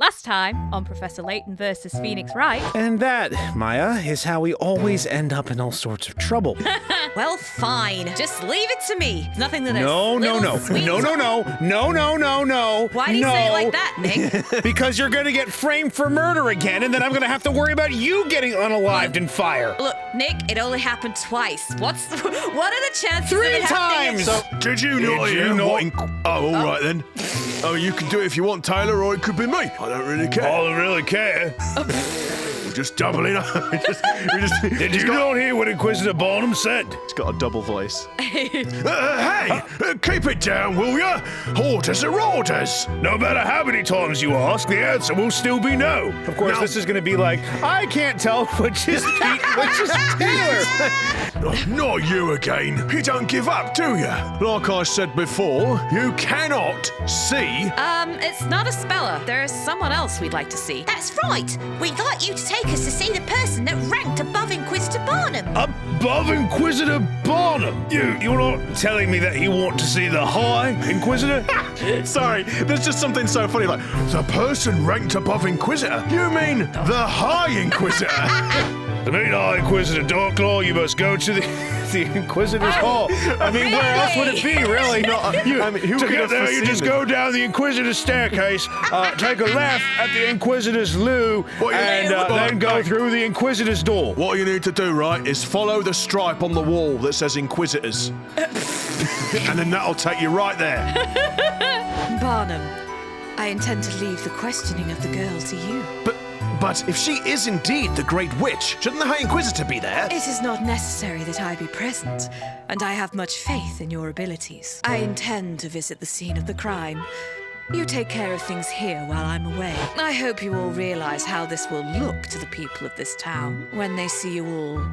Last time on Professor Layton versus Phoenix Wright. And that, Maya, is how we always end up in all sorts of trouble. Well, fine. Just leave it to me. Nothing that No. Why do you say it like that, Nick? Because you're gonna get framed for murder again, and then I'm gonna have to worry about you getting unalived in fire. Look, Nick, it only happened twice. What are the chances of 3 it happening? times! So, did you not hear what? Oh, all right then. Oh, you can do it if you want, Taylor, or it could be me. I don't really care. I don't really care. We're just doubling up. Did you not hear what Inquisitor Barnum said? He's got a double voice. Hey, keep it down, will ya? Orders are orders. No matter how many times you ask, the answer will still be no. Of course, this is going to be like, I can't tell which is Pete, which is Taylor. Not you again. You don't give up, do you? Like I said before, you cannot see. It's not a speller. There is someone else we'd like to see. That's right. We'd like you to take us to see the person that ranked above Inquisitor Barnum. Above Inquisitor Barnum? You're not telling me that you want to see the High Inquisitor? Sorry, there's just something so funny like, the person ranked above Inquisitor? You mean the High Inquisitor? To meet High Inquisitor Darklaw, you must go to the Inquisitor's Hall. I mean, where else would it be, really? To get there, you just go down the Inquisitor's staircase, take a left at the Inquisitor's loo, and then go through the Inquisitor's door. What you need to do, right, is follow the stripe on the wall that says Inquisitors. And then that'll take you right there. Barnum, I intend to leave the questioning of the girl to you. But if she is indeed the Great Witch, shouldn't the High Inquisitor be there? It is not necessary that I be present, and I have much faith in your abilities. I intend to visit the scene of the crime. You take care of things here while I'm away. I hope you all realize how this will look to the people of this town when they see you all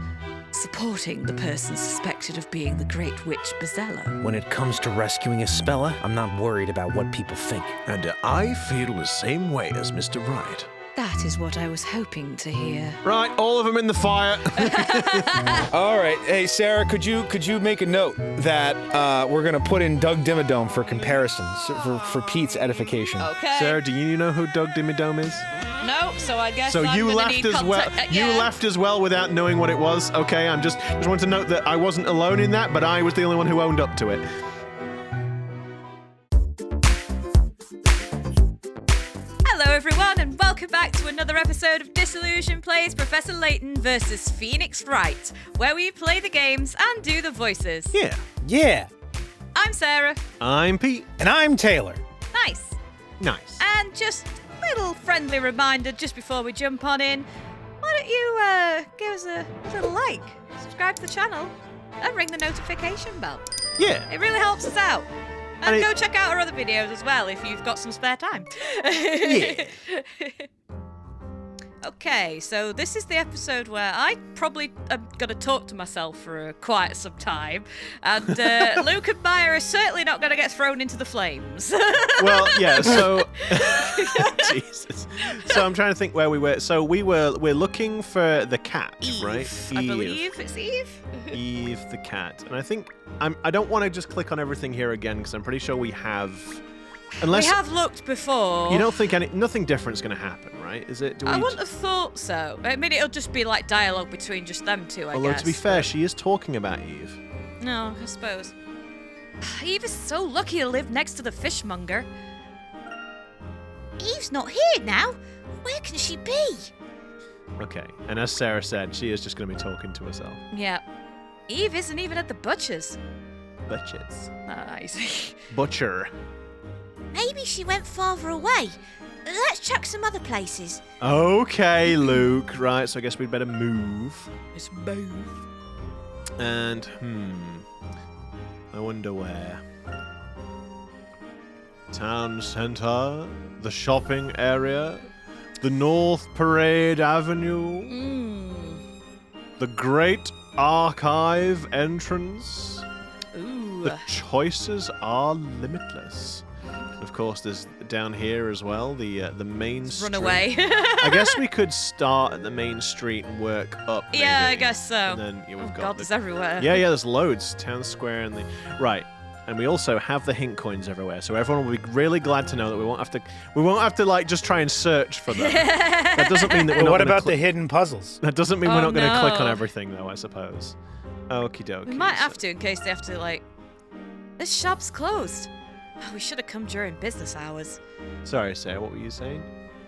supporting the person suspected of being the Great Witch Bezella. When it comes to rescuing Isabella, I'm not worried about what people think. And I feel the same way as Mr. Wright. That is what I was hoping to hear. Right, all of them in the fire. All right. Hey, Sarah, could you make a note that we're going to put in Doug Dimmadome for comparisons, for Pete's edification? Okay. Sarah, do you know who Doug Dimmadome is? No, so I guess So I'm you gonna laughed need as well. contact- You yeah. laughed as well without knowing what it was. Okay, just wanted to note that I wasn't alone in that, but I was the only one who owned up to it. Hello everyone and welcome back to another episode of Disillusion Plays Professor Layton versus Phoenix Wright, where we play the games and do the voices. Yeah. I'm Sarah. I'm Pete. And I'm Taylor. Nice. Nice. And just a little friendly reminder just before we jump on in, why don't you give us a little like, subscribe to the channel, and ring the notification bell. Yeah. It really helps us out. And And go check out our other videos as well if you've got some spare time. Yeah. Okay, so this is the episode where I probably am going to talk to myself for quite some time, and Luke and Maya are certainly not going to get thrown into the flames. Well, yeah, so Jesus. So I'm trying to think where we were. So we're looking for the cat, Eve, right? I believe it's Eve. Eve the cat. And I think I don't want to just click on everything here again because I'm pretty sure we have. Unless We have looked before. you don't think nothing different's going to happen, right? Is it? I wouldn't have thought so. I mean, it'll just be like dialogue between just them two, I Although guess. to be fair, she is talking about Eve. No, I suppose. Eve is so lucky to live next to the fishmonger. Eve's not here now. Where can she be? Okay, and as Sarah said, she is just going to be talking to herself. Yeah. Eve isn't even at the butcher's. Butchers. I see. Butcher. Maybe she went farther away. Let's check some other places. Okay, Luke. Right, so I guess we'd better move. It's move. And, I wonder where. Town centre, the shopping area, the North Parade Avenue, the Great Archive entrance. Ooh. The choices are limitless. And of course, there's down here as well, the main street. Run away. I guess we could start at the main street and work up. Yeah, I maybe. guess so. And then we've got God, there's everywhere. Yeah, there's loads. Town square and the right. and we also have the hint coins everywhere. So everyone will be really glad to know that we won't have to like just try and search for them. That doesn't mean that we're not. What about the hidden puzzles? That doesn't mean we're not going to click on no. everything, though. I suppose. Okie dokie. We might have to in case they have to, like... This shop's closed. We should have come during business hours. Sorry, Sarah, what were you saying?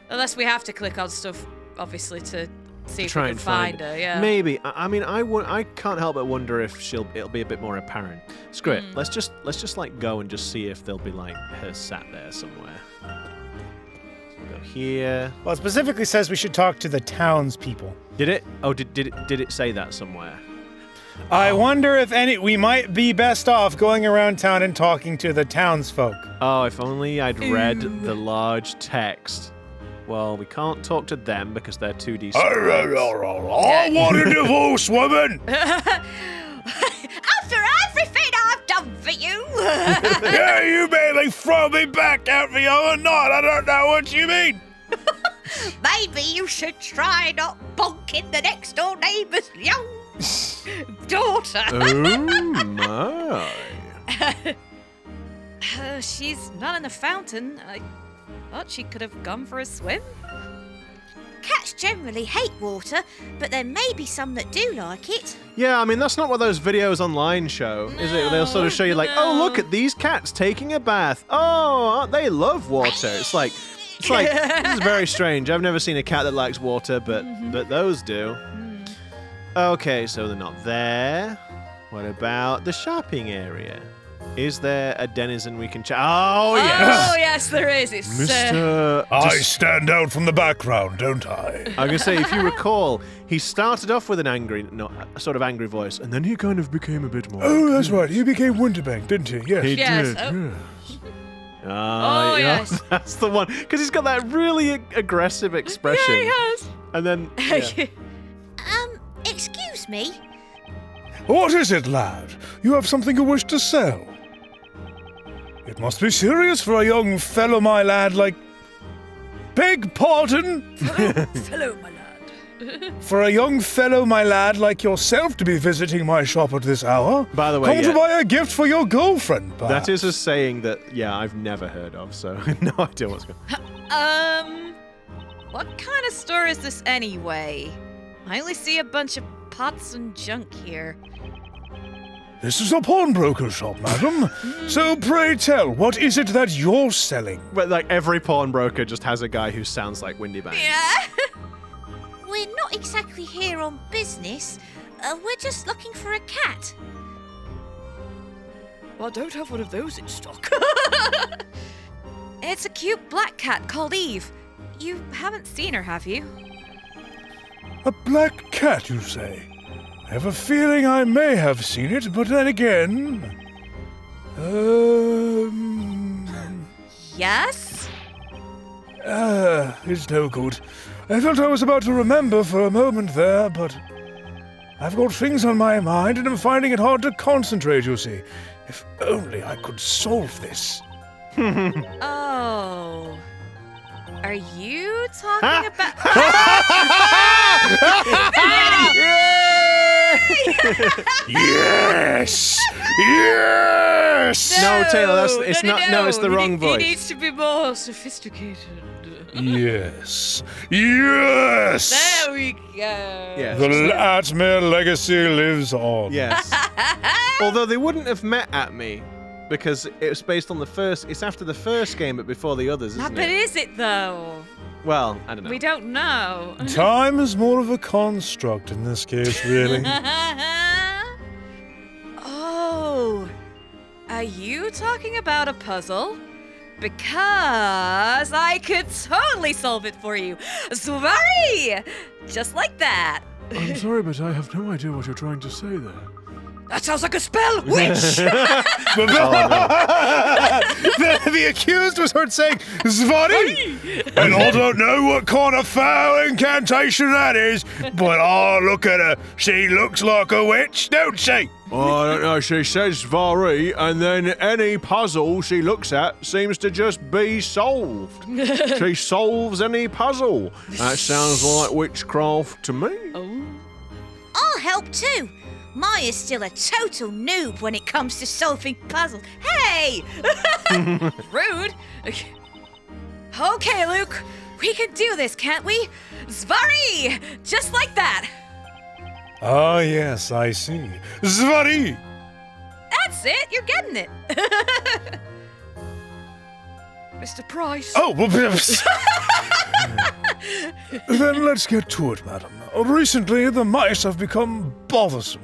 Unless we have to click on stuff, obviously, to see if Try we can and find her, yeah. Maybe. I mean, I can't help but wonder if it'll be a bit more apparent. Screw it. Let's just like go and just see if there'll be like her sat there somewhere. So go here. Well, it specifically says we should talk to the townspeople. Did it? Oh, did it say that somewhere? I wonder if we might be best off going around town and talking to the townsfolk. Oh, if only I'd read the large text. Well, we can't talk to them because they're 2D sprites. I want a divorce, woman! After everything I've done for you. Yeah, you mainly throw me back at me or not. I don't know what you mean. Maybe you should try not bonking the next door neighbour's young daughter. Oh my! She's not in the fountain. I thought she could have gone for a swim. Cats generally hate water, but there may be some that do like it. Yeah, I mean that's not what those videos online show, is it? They'll sort of show you like, oh look at these cats taking a bath. Oh, they love water. It's like this is very strange. I've never seen a cat that likes water, but those do. Okay, so they're not there. What about the shopping area? Is there a denizen we can chat? Oh, yes. Oh, yes, there is. It's Mr. I stand out from the background, don't I? I'm going to say, if you recall, he started off with a sort of angry voice, and then he kind of became a bit more... Oh, that's right. He became Winterbank, didn't he? Yes. He Yes, did, oh. yes. Oh, yeah, yes. That's the one. Because he's got that really aggressive expression. Yeah, he has. And then... yeah. Excuse me? What is it, lad? You have something you wish to sell? It must be serious for a young fellow, my lad, like... Beg pardon? Hello, my lad. For a young fellow, my lad, like yourself to be visiting my shop at this hour? By the way, Come to buy a gift for your girlfriend, perhaps. That is a saying that, yeah, I've never heard of, so no idea what's going on. What kind of store is this anyway? I only see a bunch of pots and junk here. This is a pawnbroker shop, madam. So pray tell, what is it that you're selling? But like every pawnbroker just has a guy who sounds like Windy Bang. Yeah. We're not exactly here on business. We're just looking for a cat. Well, I don't have one of those in stock. It's a cute black cat called Eve. You haven't seen her, have you? A black cat, you say? I have a feeling I may have seen it, but then again... Yes? It's no good. I felt I was about to remember for a moment there, but... I've got things on my mind and I'm finding it hard to concentrate, you see. If only I could solve this. Oh. Are you talking about... Yes! Yes! No, Taylor, it's the wrong voice. He needs to be more sophisticated. Yes. Yes! There we go. Yes. The Atmere legacy lives on. Yes. Although they wouldn't have met at me because it was based on it's after the first game but before the others, isn't But it? is it though? Well, I don't know. We don't know. Time is more of a construct in this case, really. Oh. Are you talking about a puzzle? Because I could totally solve it for you. Swarii! Just like that. I'm sorry, but I have no idea what you're trying to say there. That sounds like a spell, witch! The accused was heard saying, Swarii! And I don't know what kind of foul incantation that is, but look at her. She looks like a witch, don't she? Well, I don't know. She says Swarii, and then any puzzle she looks at seems to just be solved. She solves any puzzle. That sounds like witchcraft to me. Oh. I'll help too. Maya's still a total noob when it comes to solving puzzles. Hey! Rude. Okay, Luke. We can do this, can't we? Zvari! Just like that. Ah, yes, I see. Zvari! That's it. You're getting it. Mr. Price. Oh, well, then let's get to it, madam. Recently, the mice have become bothersome.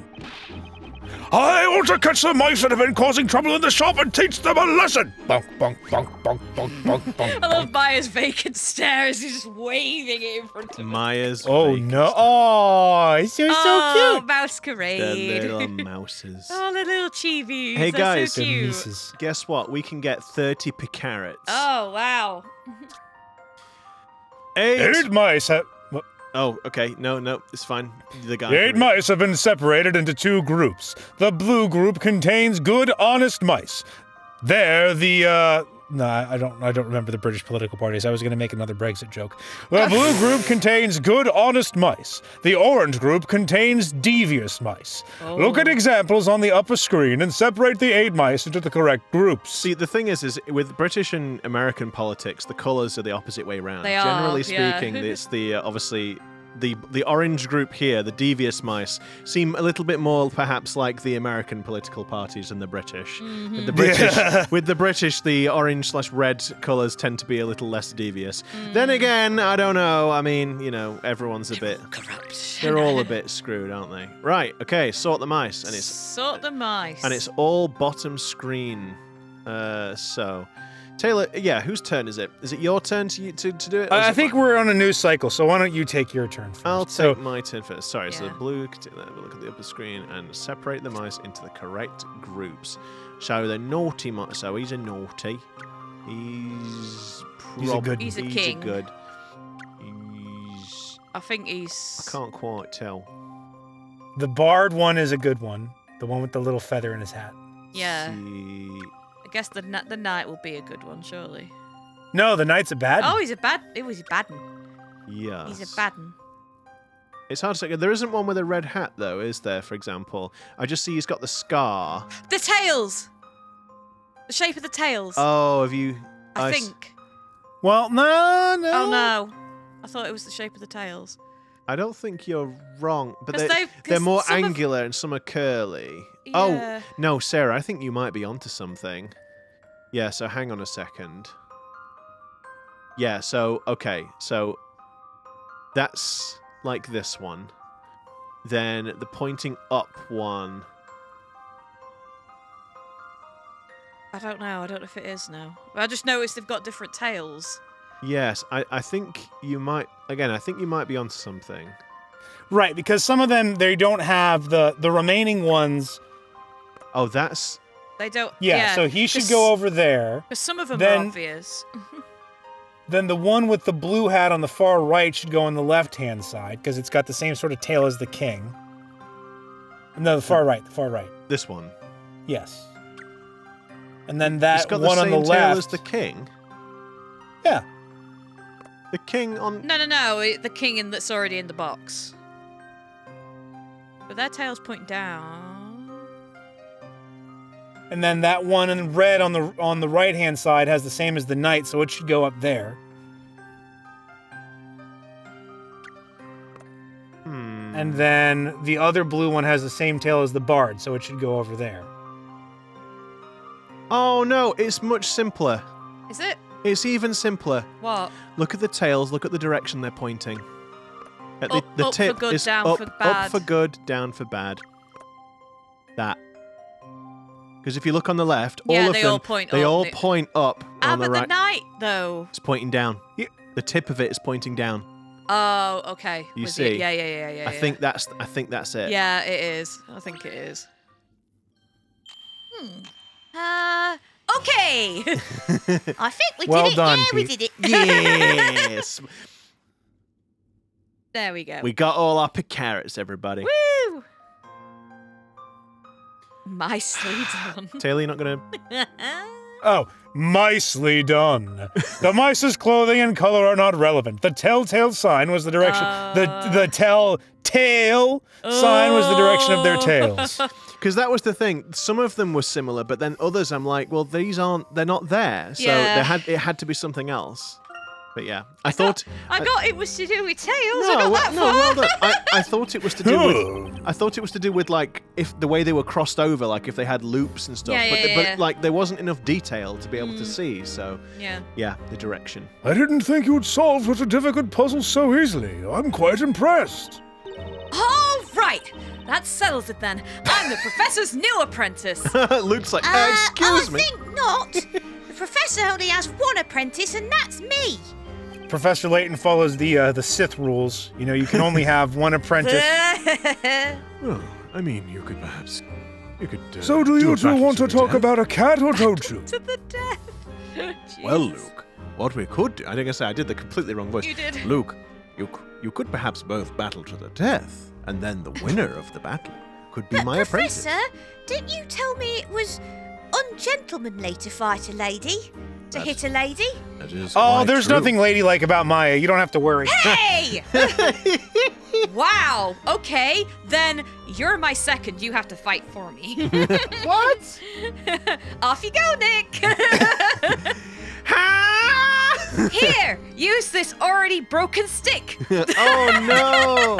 I want to catch the mice that have been causing trouble in the shop and teach them a lesson! Bonk, bonk, bonk, bonk, bonk, bonk, bonk. I love Maya's vacant stare as he's just waving it in front of him. Maya's Oh, fake. no. Oh, you're so cute. Masquerade. They're little mouses. Oh, the little chibies. Hey, They're guys. so The cute. nieces. Guess what? We can get 30 carrots. Oh, wow. 8 mice have... Oh, okay. No, it's fine. The guy. The 8 mice have been separated into 2 groups. The blue group contains good, honest mice. They're the, No, I don't remember the British political parties. I was going to make another Brexit joke. The blue group contains good, honest mice. The orange group contains devious mice. Look at examples on the upper screen and separate the 8 mice into the correct groups. See, the thing is with British and American politics, the colours are the opposite way around. They are, Generally yeah. speaking, it's the obviously the orange group here, the devious mice, seem a little bit more perhaps like the American political parties than the British. With the British, the orange/red colours tend to be a little less devious. Then again, I don't know. I mean, you know, everyone's a bit Corrupt. they're all a bit screwed, aren't they? Right. Okay. Sort the mice, and Sort the mice. it's all bottom screen. So, Taylor, yeah, whose turn is it? Is it your turn to do it? or is I it think mine? we're on a new cycle, so why don't you take your turn first? I'll So- take my turn first. Sorry, so the Yeah. blue, look at the upper screen and separate the mice into the correct groups. So the naughty mice, so he's a naughty. He's a good- He's a He's king. a good. I think he's... I can't quite tell. The barred one is a good one. The one with the little feather in his hat. Yeah. See, I guess the knight will be a good one, surely. No, the knight's a bad one. Oh, he's a bad... It was a bad one. yes. He's a bad one. It's hard to say. There isn't one with a red hat, though, is there, for example? I just see he's got the scar. The tails! The shape of the tails. Oh, have you... I s- think. Well, no. Oh, no. I thought it was the shape of the tails. I don't think you're wrong, but 'Cause they're 'cause more some of- angular and some are curly. Yeah. Oh, no, Sarah, I think you might be onto something. Yeah, so hang on a second. Yeah, so, okay, so that's like this one. Then the pointing up one. I don't know. I don't know if it is now. I just noticed they've got different tails. Yes, I think you might, again, I think you might be onto something. Right, because some of them, they don't have the remaining ones. Oh, that's... They don't... Yeah, so he should go over there. Because some of them Then- are obvious. Then the one with the blue hat on the far right should go on the left-hand side, because it's got the same sort of tail as the king. No, the far right. This one. Yes. And then It's that got one the on same the tail left. as the king. Yeah. The king on... No. The king that's already in the box. But their tails point down. And then that one in red on the right-hand side has the same as the knight, so it should go up there. And then the other blue one has the same tail as the bard, so it should go over there. Oh, no, it's much simpler. Is it? It's even simpler. What? Look at the tails. Look at the direction they're pointing. At Up for tip good, is down up, for Up bad. for good, down for bad. That. Because if you look on the left, Yeah, all of they them, all point they up. all point up on the But the right. knight, though. It's pointing down. Yeah. The tip of it is pointing down. Oh, okay. You With see? Yeah. I think that's it. Yeah, it is. I think it is. Okay. I think we Well did it. done, Yeah, we Pete. did it. Yes. There we go. We got all our carrots, everybody. Woo! Nicely done. Taylor, you're not gonna. Oh, nicely done. The mice's clothing and color are not relevant. The telltale sign was the direction. The tail sign was the direction of their tails. Because that was the thing. Some of them were similar, but then others, I'm like, well, they're not there. So Yeah. it had to be something else. But yeah, I thought it was to do with tails. I no, got well, that no, far. well done. I thought it was to do with. I thought it was to do with like if the way they were crossed over, like if they had loops and stuff. Yeah, but like there wasn't enough detail to be able to see. So Yeah. the direction. I didn't think you'd solve such a difficult puzzle so easily. I'm quite impressed. All right. That settles it then. I'm the professor's new apprentice. Luke's like, excuse me. I think not. The professor only has one apprentice, and that's me. Professor Layton follows the Sith rules. You know, you can only have one apprentice. Well, I mean, you could perhaps. So do you two want to talk about a cat, or don't you? To the death. Well, Jeez. Luke, what we could do. I think I said I did the completely wrong voice. You did. Luke, you could perhaps both battle to the death, and then the winner of the battle could be But my apprentice. Professor, didn't you tell me it was ungentlemanly to fight a lady? To hit a lady? That is Oh, quite there's true. nothing ladylike about Maya. You don't have to worry. Hey! Wow. Okay, then you're my second. You have to fight for me. What? Off you go, Nick. Here, use this already broken stick. Oh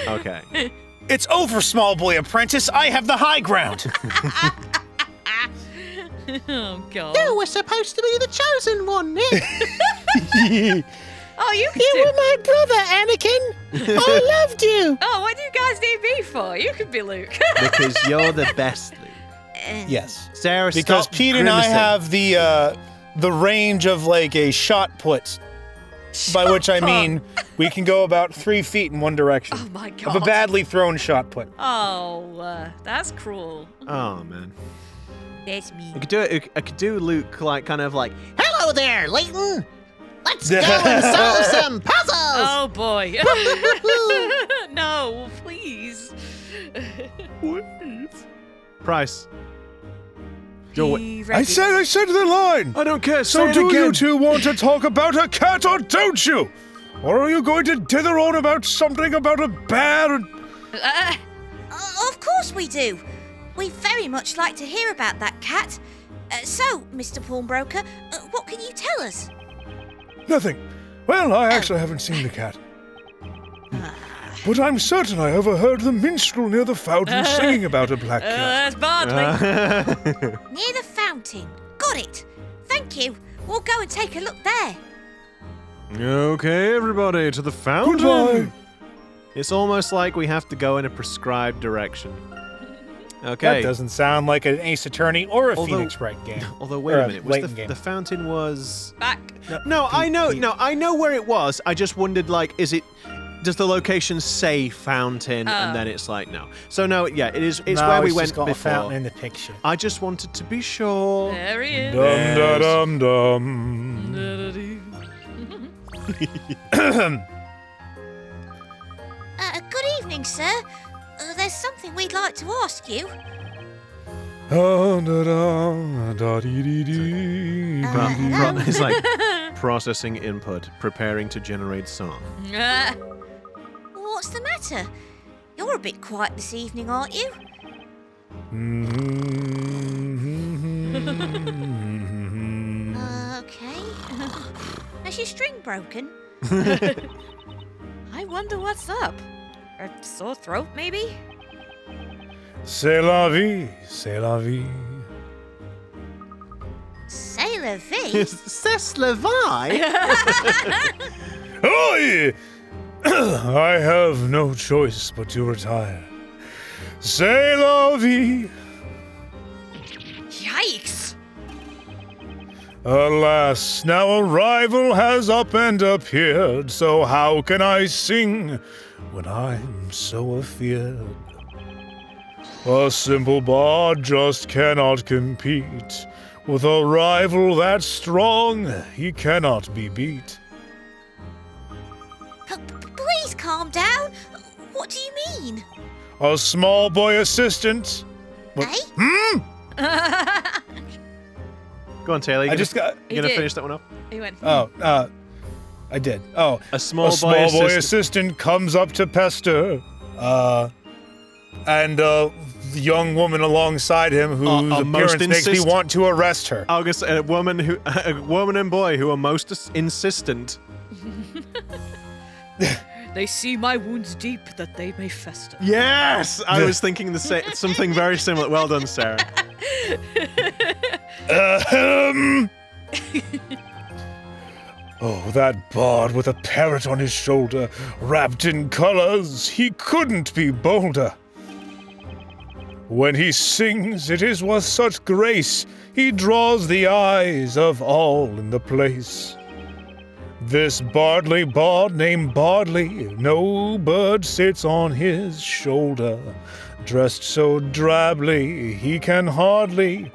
no! Okay. It's over, small boy apprentice. I have the high ground. Oh God. were supposed to be the chosen one, Nick. Oh, you can do. my brother, Anakin. I loved you. Oh, what do you guys need me for? You can be Luke. Because you're the best, Luke. Yes. Sarah, Because stop Pete and I grimacing. have the range of like a shot put, by which I mean we can go about 3 feet in one direction. Oh my Of a God. badly thrown shot put. Oh, that's cruel. Oh man. There's me. I could do it. I could do Luke like kind of like. Hello there, Layton. Let's go and solve some puzzles. Oh boy. No, please. Price. Do it. Be I ready. said the line. I don't care. So say it do again. you two want to talk about a cat or don't you? Or are you going to dither on about something about a bear? Of course we do. We very much like to hear about that cat. So, Mr. Pawnbroker, what can you tell us? Nothing. Well, I actually haven't seen the cat. But I'm certain I overheard the minstrel near the fountain singing about a black cat. That's Bardley. Near the fountain. Got it. Thank you. We'll go and take a look there. Okay, everybody, to the fountain. Goodbye. It's almost like we have to go in a prescribed direction. Okay. That doesn't sound like an Ace Attorney or a Although- Phoenix Wright game. Although wait Or a minute, was Layton game. the fountain was? Back. No, I know. Pete. No, I know where it was. I just wondered, like, is it? Does the location say fountain? And then it's like no. So no, yeah, it is. It's No, where we it's went just got a before. fountain in the picture. I just wanted to be sure. There he is. Dum da dum dum. Good evening, sir. There's something we'd like to ask you. It's like processing input, preparing to generate song. What's the matter? You're a bit quiet this evening, aren't you? Okay. Has your string broken? I wonder what's up. A sore throat, maybe? C'est la vie, c'est la vie. C'est la vie. C'est Levi. Oi! I have no choice but to retire. C'est la vie. Yikes! Alas, now a rival has up and appeared, so how can I sing when I'm so afeared? A simple bard just cannot compete with a rival that strong, he cannot be beat. Please calm down. What do you mean? A small boy assistant. What- Eh? Go on, Taylor. I just got. You gonna did. finish that one up? He went. Oh, I did. Oh, A small boy assistant. assistant comes up to Pester, and the young woman alongside him whose most appearance makes me insist- want to arrest her. August, a woman and boy who are most insistent. They see my wounds deep that they may fester. Yes, I was thinking the same. Something very similar. Well done, Sarah. Oh, that bard with a parrot on his shoulder, wrapped in colors, he couldn't be bolder. When he sings, it is with such grace, he draws the eyes of all in the place. This bardly bard named Bardley, no bird sits on his shoulder. Dressed so drably, he can hardly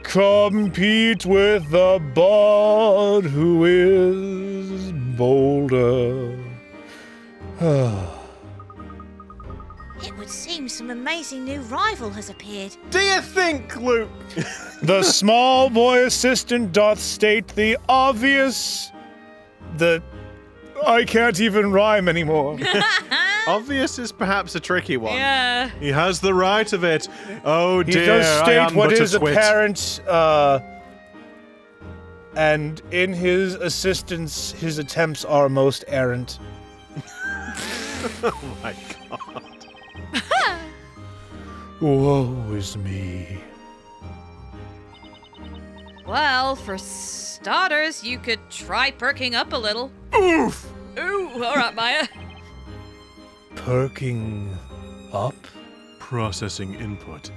compete with the bard who is bolder. It would seem some amazing new rival has appeared. Do you think, Luke? The small boy assistant doth state the obvious. I can't even rhyme anymore. Obvious is perhaps a tricky one. Yeah. He has the right of it. Oh He dear, does I state am what but is a twit. apparent, and in his assistance, his attempts are most errant. Oh my god. Woe is me. Well, for starters, you could try perking up a little. Oof! Ooh, all right, Maya. Perking up? Processing input.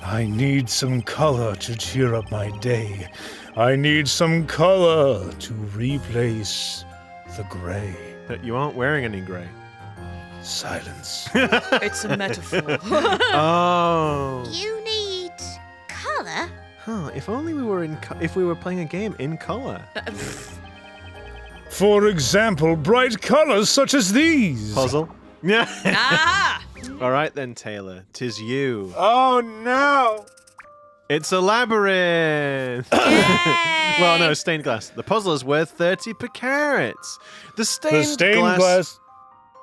I need some color to cheer up my day. I need some color to replace the gray. But you aren't wearing any grey. Silence. It's a metaphor. Oh. You need colour? Huh, if only we were if we were playing a game in color. For example, bright colors such as these. Puzzle. Yeah. Ah! All right then, Taylor. 'Tis you. Oh no! It's a labyrinth. Well, no, stained glass. The puzzle is worth 30 per carat. The stained glass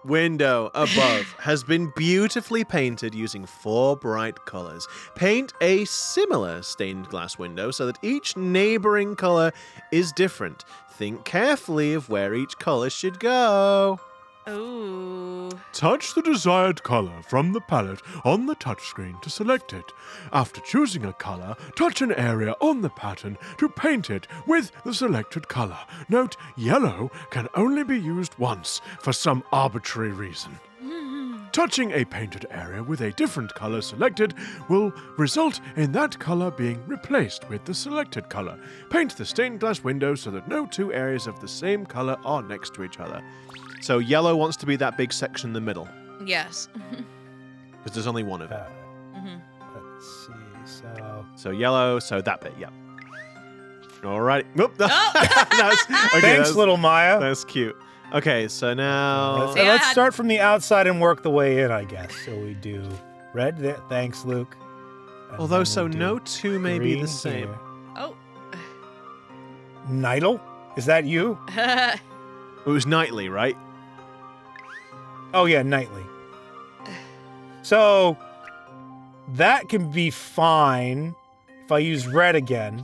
window above has been beautifully painted using 4 bright colors. Paint a similar stained glass window so that each neighboring color is different. Think carefully of where each color should go. Ooh. Touch the desired color from the palette on the touchscreen to select it. After choosing a color, touch an area on the pattern to paint it with the selected color. Note, yellow can only be used once for some arbitrary reason. Touching a painted area with a different color selected will result in that color being replaced with the selected color. Paint the stained glass window so that no 2 areas of the same color are next to each other. So yellow wants to be that big section in the middle, Yes. because there's only one of it. Let's see, So yellow, so that bit, yep. All right. Whoop. Oh. Thanks, little Maya. That's cute. Okay, so now... Yeah, Let's I- start from the outside and work the way in, I guess. So we do red there. Thanks, Luke. And Although, then so we'll do no 2 may be green the same. here. Oh. Nidal? Is that you? It was nightly, right? Oh, yeah, nightly. So that can be fine if I use red again.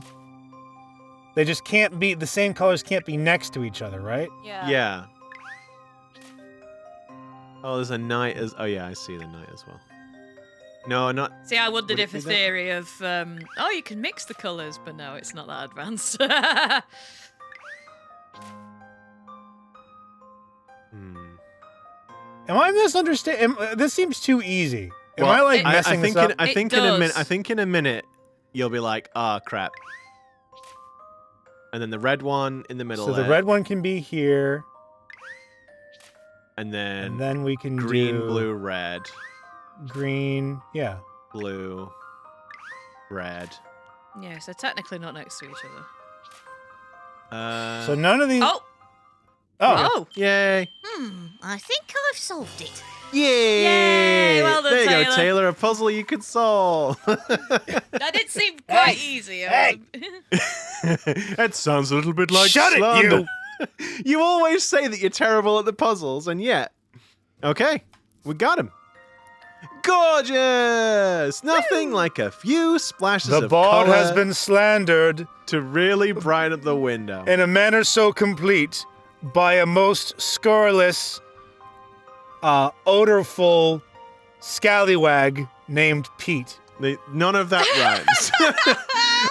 They just can't be, the same colors can't be next to each other, right? Yeah. Oh, there's a night as... Oh, yeah, I see the night as well. No, not... See, I wondered Would it if be a that? theory of, oh, you can mix the colours, but no, it's not that advanced. Am I misunderstanding? This seems too easy. Am Well, I like I messing think this up? I It think in a minute. does. I think in a minute you'll be like, ah, crap. And then the red one in the middle. So the there, red one can be here, and and then we can green, do blue, red, green. Yeah. blue, red. Yeah, so technically not next to each other. So none of these. Oh! Oh. Oh! Yay! I think I've solved it. Yay! Well done, there you go, Taylor. Taylor. A puzzle you could solve. That did seem quite easy. That sounds a little bit like Shut it, slander. you! You always say that you're terrible at the puzzles, and yet. Okay, we got him. Gorgeous! Nothing like a few splashes The of bard color has been slandered to really brighten up the window. in a manner so complete by a most scurrilous, odorful scallywag named Pete. None of that rhymes.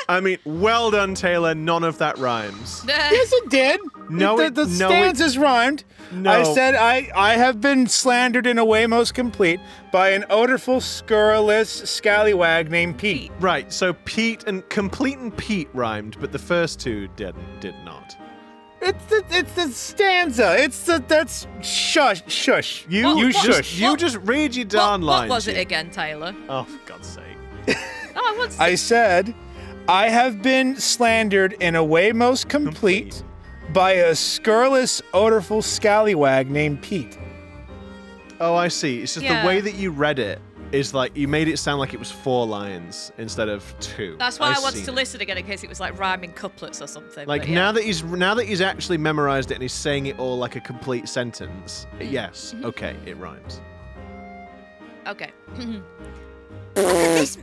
I mean, well done, Taylor. None of that rhymes. Yes, it did. No, the stanzas rhymed. No. I said I have been slandered in a way most complete by an odorful, scurrilous scallywag named Pete. Right, so Pete and Complete and Pete rhymed, but the first two did not. It's the stanza. That's shush. You shush. You just read your darn What lines. was it here. again, Taylor? Oh, for God's sake. Oh, what's I said I have been slandered in a way most complete by a scurrilous, odorful scallywag named Pete. Oh, I see. It's just Yeah. the way that you read it is like you made it sound like it was 4 lines instead of 2. That's why I wanted see to now. listen again in case it was like rhyming couplets or something. Like but yeah. now that he's actually memorized it and he's saying it all like a complete sentence. Yes, okay, it rhymes. Okay. This...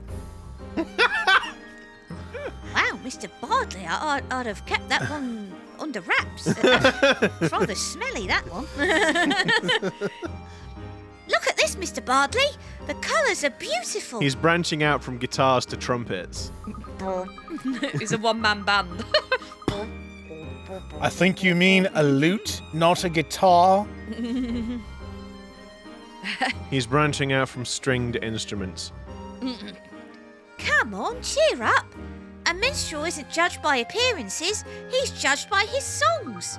Wow, Mr. Bardley, I'd have kept that one under wraps. It's rather smelly, that one. Look at this, Mr. Bardley. The colours are beautiful. He's branching out from guitars to trumpets. It's a one-man band. I think you mean a lute, not a guitar. He's branching out from stringed instruments. Come on, cheer up. A minstrel isn't judged by appearances, he's judged by his songs.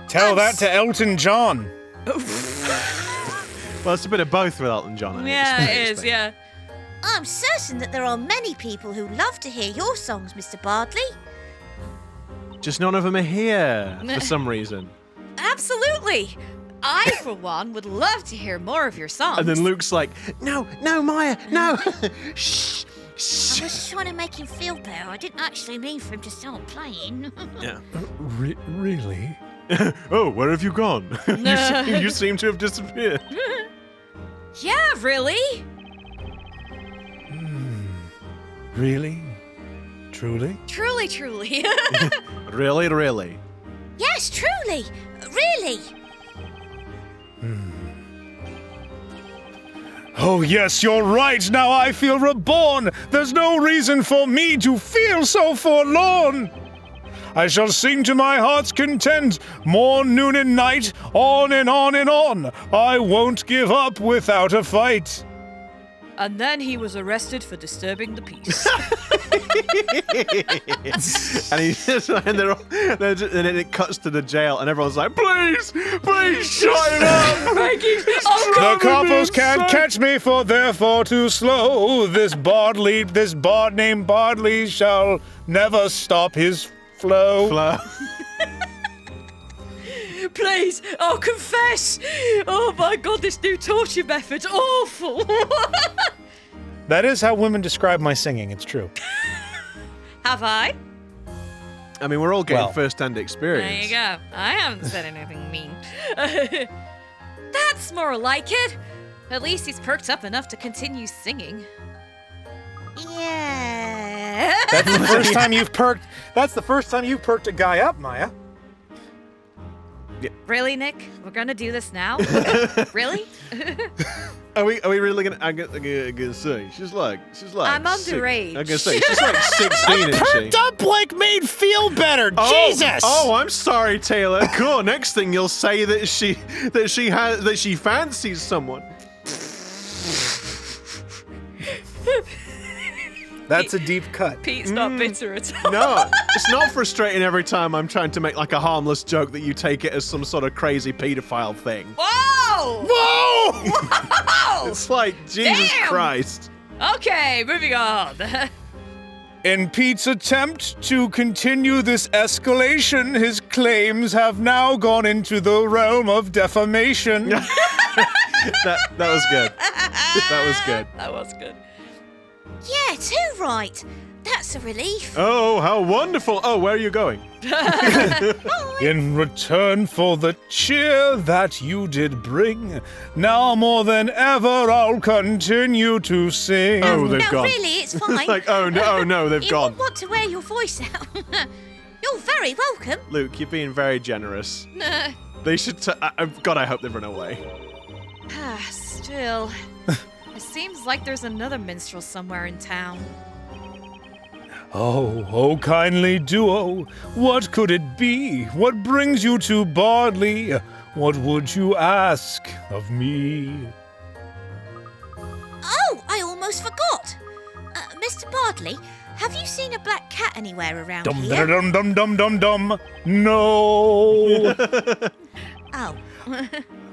Tell that to Elton John. Well, it's a bit of both with Elton John. Yeah, it is, yeah. I'm certain that there are many people who love to hear your songs, Mr. Bardley. Just none of them are here for some reason. Absolutely. I, for one, would love to hear more of your songs. And then Luke's like, no, Maya, no. Shh. I was just trying to make him feel better. I didn't actually mean for him to start playing. Yeah. Really? Oh, where have you gone? You seem to have disappeared. Yeah, really? Really? Truly? Truly, truly. Really, really. Yes, truly. Really. Oh, yes, you're right. Now I feel reborn. There's no reason for me to feel so forlorn. I shall sing to my heart's content, morn, noon, and night, on and on and on. I won't give up without a fight. And then he was arrested for disturbing the peace. And he and then it cuts to the jail, and everyone's like, please, shut him up. The coppers can't catch me, for they're far too slow. This bard named Bardley shall never stop his flow. Please, confess. Oh my God, this new torture method's awful. That is how women describe my singing. It's true. Have I? I mean, we're all getting Well. first-hand experience. There you go. I haven't said anything mean. That's more like it. At least he's perked up enough to continue singing. Yeah. That's the first time you've perked. That's the first time you've perked a guy up, Maya. Really, Nick? We're gonna do this now? Really? Are we really gonna? I'm gonna say she's like. I'm underage. I'm gonna say she's like 16, isn't she? Perked up like made feel better. Jesus. Oh, I'm sorry, Taylor. Cool. Next thing you'll say that she fancies someone. That's a deep cut. Pete's not bitter at all. No, it's not frustrating every time I'm trying to make like a harmless joke that you take it as some sort of crazy pedophile thing. Whoa! Whoa! It's like, Jesus Damn. Christ. Okay, moving on. In Pete's attempt to continue this escalation, his claims have now gone into the realm of defamation. that was good. That was good. That was good. Yeah, too right. That's a relief. Oh, how wonderful. Oh, where are you going? In return for the cheer that you did bring, now more than ever I'll continue to sing. Oh, they've no, gone. really, it's fine. Like, oh no, they've you gone. won't want to wear your voice out. You're very welcome. Luke, you're being very generous. They should. God, I hope they run away. Still, it seems like there's another minstrel somewhere in town. Oh, kindly duo, what could it be? What brings you to Bardley? What would you ask of me? Oh, I almost forgot. Mr. Bardley, have you seen a black cat anywhere around Dum here? dum dum dum dum dum. No. Oh.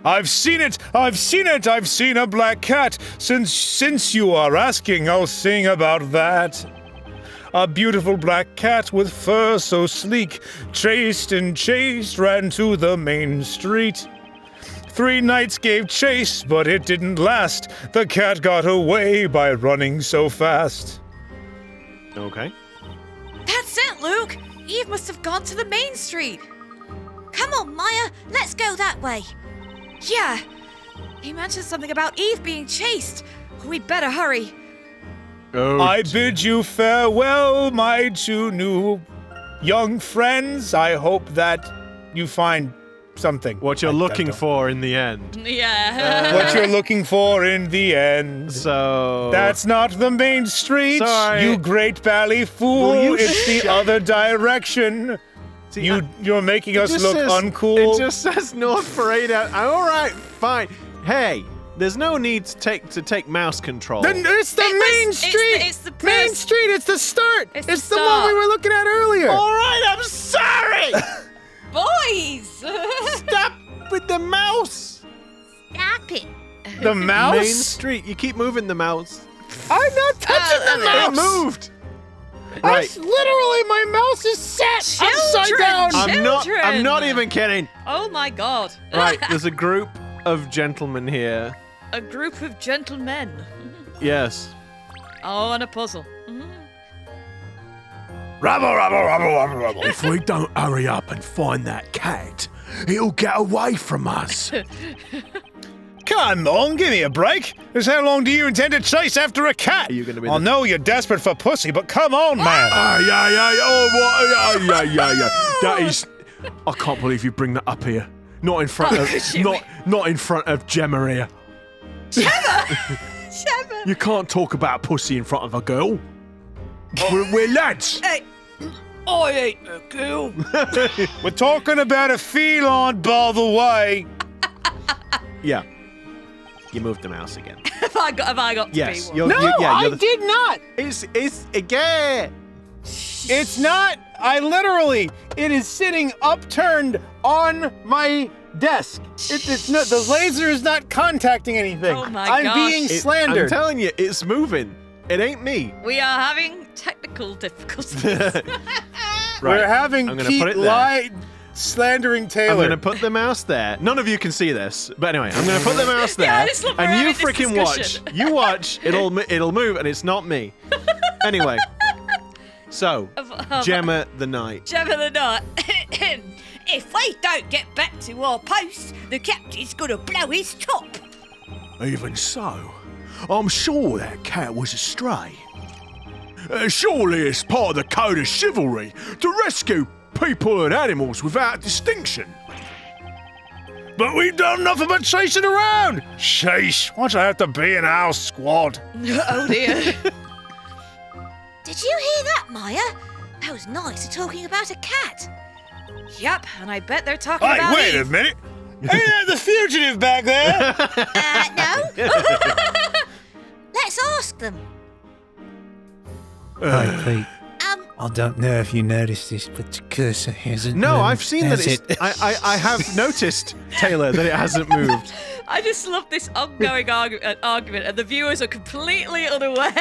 I've seen it. I've seen a black cat. Since you are asking, I'll sing about that. A beautiful black cat with fur so sleek, chased and chased, ran to the main street. 3 knights gave chase, but it didn't last. The cat got away by running so fast. Okay. That's it, Luke. Eve must have gone to the main street. Come on, Maya. Let's go that way. Yeah. He mentioned something about Eve being chased. We'd better hurry. Oh, I bid you farewell, my 2 new young friends. I hope that you find something. what you're looking for in the end. Yeah. What you're looking for in the end. So That's not the main street, Sorry. you great bally fool. Will you It's the other direction. See, You're making it us just look says- uncool. It just says North Parade out. All right, fine. Hey, there's no need to take mouse control. It's the main street. it's the main first- street. It's the start. It's It's the the one start. we were looking at earlier. All right, I'm sorry. Boys! Stop with the mouse. Stop it. The mouse. Main Street. You keep moving the mouse. I'm not touching the It mouse. moved. It's Right. literally my mouse is set upside Children. down. I'm not even kidding. Oh my god. Right, there's a group of gentlemen here. A group of gentlemen. Yes. Oh, and a puzzle. Rabble, rabble, rabble, rabble, rabble. If we don't hurry up and find that cat, it'll get away from us. Come on, give me a break. Just how long do you intend to chase after a cat? Are you gonna be I the- know you're desperate for pussy, but come on, man. Yeah. That is. I can't believe you bring that up here. Not in front of. Not in front of Gemma here. Gemma! You can't talk about pussy in front of a girl. We're lads. Hey, I ain't a girl. We're talking about a feline, by the way. Yeah. You moved the mouse again. Have I got to Yes. be one? You're the, did not. It's again. It's not. It is sitting upturned on my desk. The laser is not contacting anything. Oh my I'm gosh. being slandered. I'm telling you, it's moving. It ain't me. We are having technical difficulties. We're having I'm gonna Pete put it there. lie slandering I'm Taylor. gonna put the mouse there. None of you can see this, but anyway, I'm gonna put the mouse there, Yeah, I just love we're and you having this freaking watch. discussion. You watch. It'll move, and it's not me. Anyway, so Gemma the Knight. Gemma the Nut. If we don't get back to our post, the captain's gonna blow his top. Even so, I'm sure that cat was a stray. Surely it's part of the code of chivalry to rescue people and animals without distinction. But we've done nothing but chasing around. Sheesh, why'd I have to be in our squad? Oh dear. Did you hear that, Maya? Those knights are talking about a cat. Yep, and I bet they're talking Hey, about wait a Eve. minute. Ain't that the fugitive back there? No. Let's ask them. I don't know if you noticed this, but the cursor hasn't No, moved, I've seen that has it's... it? I have noticed, Taylor, that it hasn't moved. I just love this ongoing argument, and the viewers are completely unaware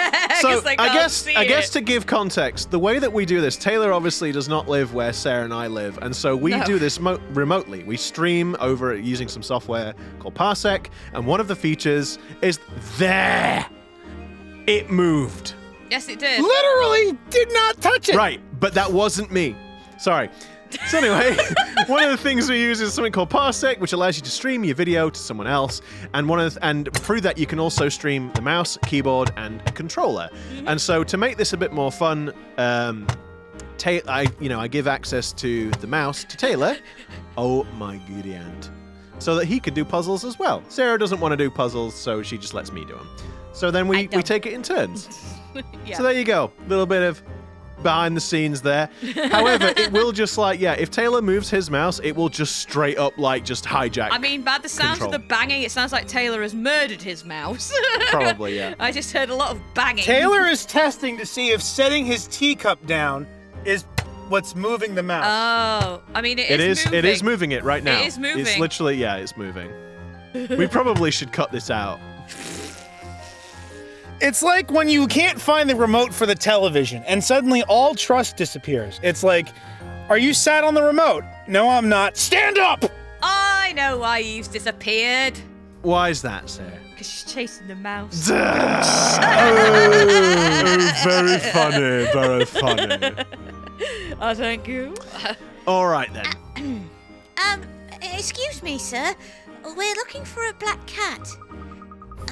So because they can't see I guess it. to give context, the way that we do this, Taylor obviously does not live where Sarah and I live, and so we do this remotely. We stream over it using some software called Parsec, and one of the features is there. It moved. Yes, it did. Literally did not touch it. Right, but that wasn't me. Sorry. So anyway, one of the things we use is something called Parsec, which allows you to stream your video to someone else, and through that you can also stream the mouse, keyboard, and controller. And so to make this a bit more fun, I give access to the mouse to Taylor. Oh my goody aunt. So that he could do puzzles as well. Sarah doesn't want to do puzzles, so she just lets me do them. So then we take it in turns. Yeah. So there you go. A little bit of behind the scenes there. However, it will just if Taylor moves his mouse, it will just straight up just hijack. I mean, by the sounds of the banging, it sounds like Taylor has murdered his mouse. Probably, yeah. I just heard a lot of banging. Taylor is testing to see if setting his teacup down is what's moving the mouse. Oh, I mean, it is moving. It is moving it right now. It is moving. It's literally, it's moving. We probably should cut this out. It's like when you can't find the remote for the television and suddenly all trust disappears. It's like, are you sat on the remote? No, I'm not. Stand up! I know why Eve's disappeared. Why is that, Sarah? Because she's chasing the mouse. Very funny, very funny. Oh, thank you. All right, then. Excuse me, sir. We're looking for a black cat.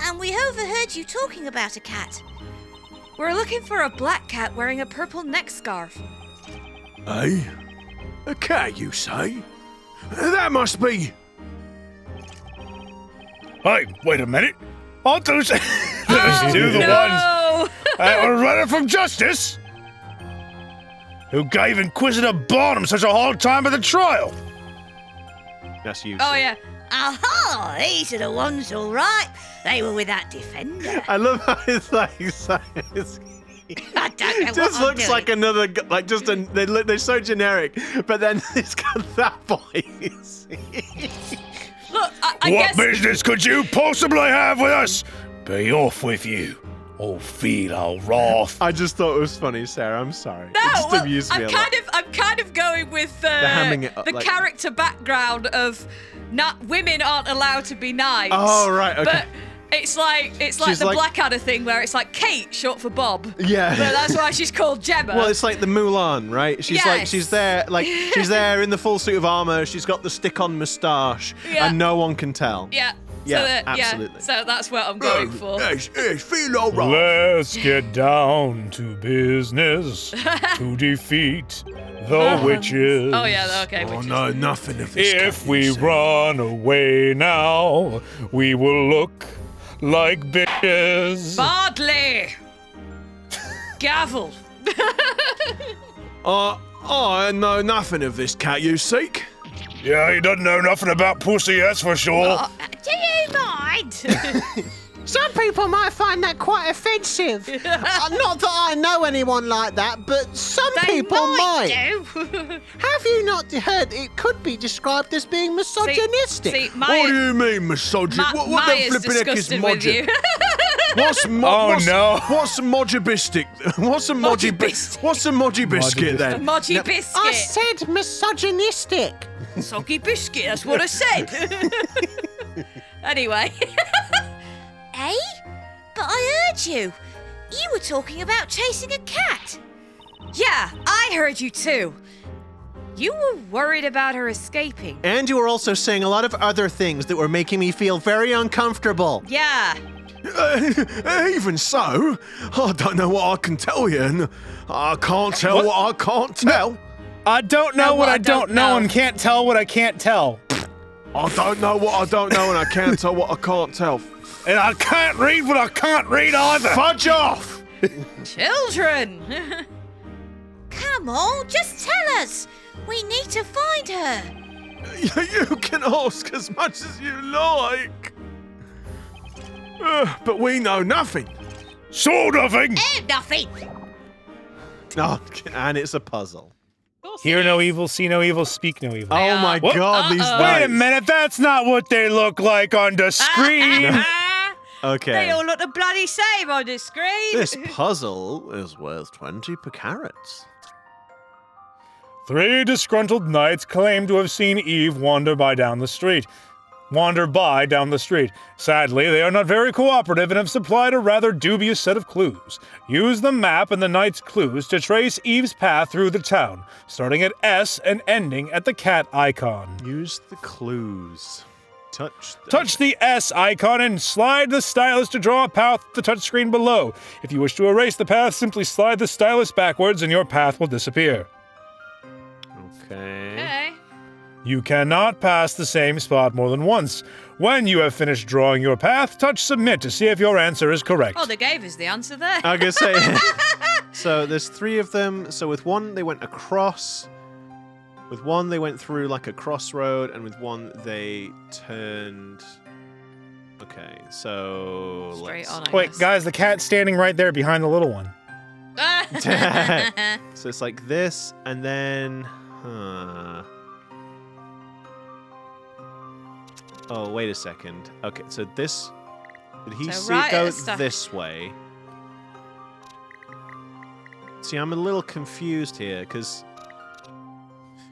And we overheard you talking about a cat. We're looking for a black cat wearing a purple neck scarf. Eh? A cat, you say? That must be... Hey, wait a minute. Aren't those two the ones that were running from justice? Who gave Inquisitor Barnum such a hard time at the trial? That's you. Oh, Sarah. yeah. Aha! These are the ones, all right. They were with that defender. I love how it's I don't know just what looks I'm like doing. another, they're so generic, but then it's got that voice. Look, I What guess... business could you possibly have with us? Be off with you, or feel our wrath. I just thought it was funny, Sarah. I'm sorry. No, it just well, amused me I'm a lot. kind of going with hamming it up, the like- character background of women aren't allowed to be knights. Oh, right, okay. But it's like She's the like- Blackadder thing where it's like Kate, short for Bob. Yeah. But that's why she's called Gemma. Well, it's like the Mulan, right? She's Yes. she's there in the full suit of armor. She's got the stick-on moustache, Yeah. and no one can tell. yeah. Yeah, So absolutely. So that's what I'm going for. Yes, feel all right. Let's get down to business to defeat the witches. Oh yeah, okay. Oh, which no, nothing of this If kind, we you say. run away now, we will look like bitches. Bardley! Gavel! I know nothing of this cat you seek. Yeah, he doesn't know nothing about pussy, that's for sure. Do you mind? Some people might find that quite offensive. Not that I know anyone like that, but some They people might. do. Have you not heard it could be described as being misogynistic? See, What do you mean, misogyny? what the Maya's flipping heck is disgusted with you. What's no. What's a modibistic? What's a Modibistic. What's a modibiscuit then? Moji I biscuit. said misogynistic. Soggy biscuit, that's what I said. Anyway. Eh? But I heard you. You were talking about chasing a cat. Yeah, I heard you too. You were worried about her escaping. And you were also saying a lot of other things that were making me feel very uncomfortable. Yeah. Even so, I don't know what I can tell you, and I can't tell what I can't tell. I don't know No, what I don't know know. and can't tell what I can't tell. I don't know what I don't know, and I can't tell what I can't tell. And I can't read what I can't read either. Fudge off! Children! Come on, just tell us. We need to find her. You can ask as much as you like. But we know nothing. Saw nothing. Oh, nothing. Oh, and it's a puzzle. Hear no evil, see no evil, speak no evil. Oh my What? God, these Wait a knights. minute, that's not what they look like on the screen. Okay. They all look the bloody same on the screen. This puzzle is worth 20 per carats. 3 disgruntled knights claim to have seen Eve wander by down the street. Sadly, they are not very cooperative and have supplied a rather dubious set of clues. Use the map and the knight's clues to trace Eve's path through the town, starting at S and ending at the cat icon. Use the clues. Touch the S icon and slide the stylus to draw a path to the touchscreen below. If you wish to erase the path, simply slide the stylus backwards and your path will disappear. Okay. You cannot pass the same spot more than once. When you have finished drawing your path, touch submit to see if your answer is correct. Oh, they gave us the answer there. I was gonna say. So there's 3 of them. So with one they went across. With one they went through like a crossroad, and with one they turned. Okay, so Straight on, I Wait, guess. guys, the cat's standing right there behind the little one. So it's like this, and then. Oh, wait a second. Okay, so this. Did he So see right it go at the start- this way? See, I'm a little confused here, because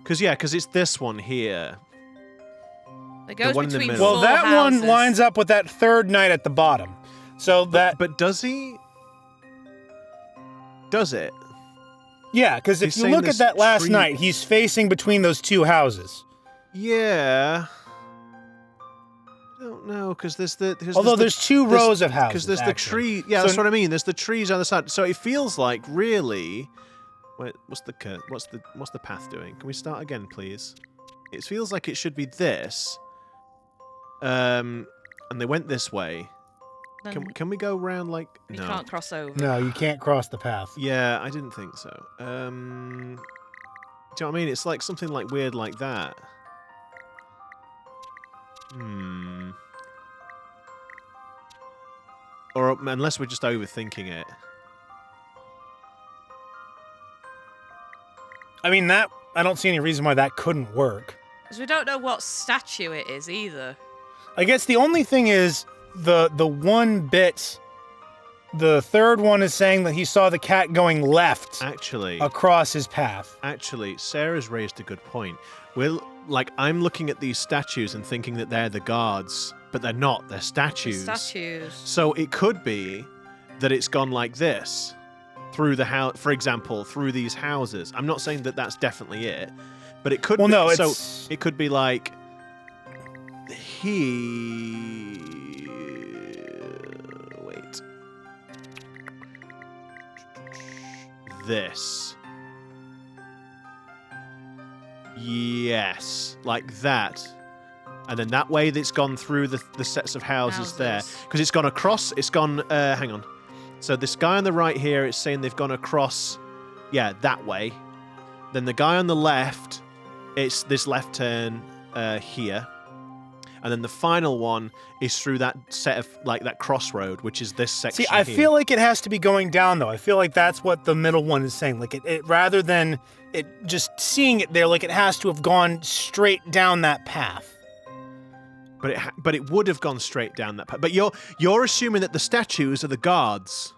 it's this one here. It goes one in the between middle. Well, four that houses. one lines up with that third knight at the bottom. So that. But does he? Does it? Yeah, because if He's you saying look at this that last tree- knight, he's facing between those 2 houses. Yeah. I don't know, because there's the. Although there's 2 rows of houses. Because there's actually. the tree. Yeah, So- that's what I mean. There's the trees on the side. So it feels like really. Wait, what's the path doing? Can we start again, please? It feels like it should be this. And they went this way. Then Can we go round like? you No. can't cross over. No, you can't cross the path. Yeah, I didn't think so. Do you know what I mean? It's like something like weird like that. Or unless we're just overthinking it. I mean, that. I don't see any reason why that couldn't work. Because we don't know what statue it is either. I guess the only thing is the one bit. The third one is saying that he saw the cat going left Actually, across his path. Sarah's raised a good point. I'm looking at these statues and thinking that they're the guards, but they're not. They're statues. Statues. So it could be that it's gone like this through the house, for example, through these houses. I'm not saying that that's definitely it, but it could. Well, be, no, so it's. it could be like wait. This. Yes, like that. And then that way that's gone through the sets of houses there. Because it's gone across, it's gone, hang on. So this guy on the right here is saying they've gone across, yeah, that way. Then the guy on the left, it's this left turn here. And then the final one is through that set of, like, that crossroad, which is this section See, I here. feel like it has to be going down, though. I feel like that's what the middle one is saying. Like, it rather than it just seeing it there, like, it has to have gone straight down that path. But it would have gone straight down that path. But you're assuming that the statues are the guards.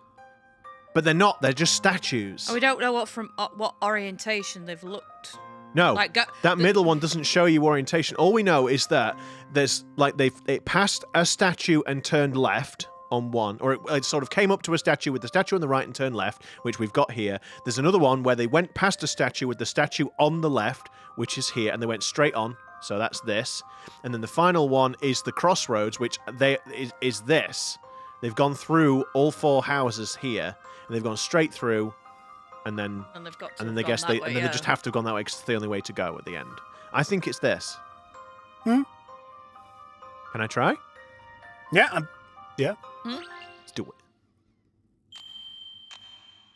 But they're not. They're just statues. And we don't know what orientation they've looked. No, Like, that middle one doesn't show you orientation. All we know is that there's like it passed a statue and turned left on one, or it sort of came up to a statue with the statue on the right and turned left, which we've got here. There's another one where they went past a statue with the statue on the left, which is here, and they went straight on. So that's this. And then the final one is the crossroads, which is this. They've gone through all 4 houses here, and they've gone straight through. And then they've got to and then have they gone guess that they way, and then yeah. they just have to have gone that way because it's the only way to go at the end. I think it's this. Hmm? Can I try? Yeah, yeah. Let's do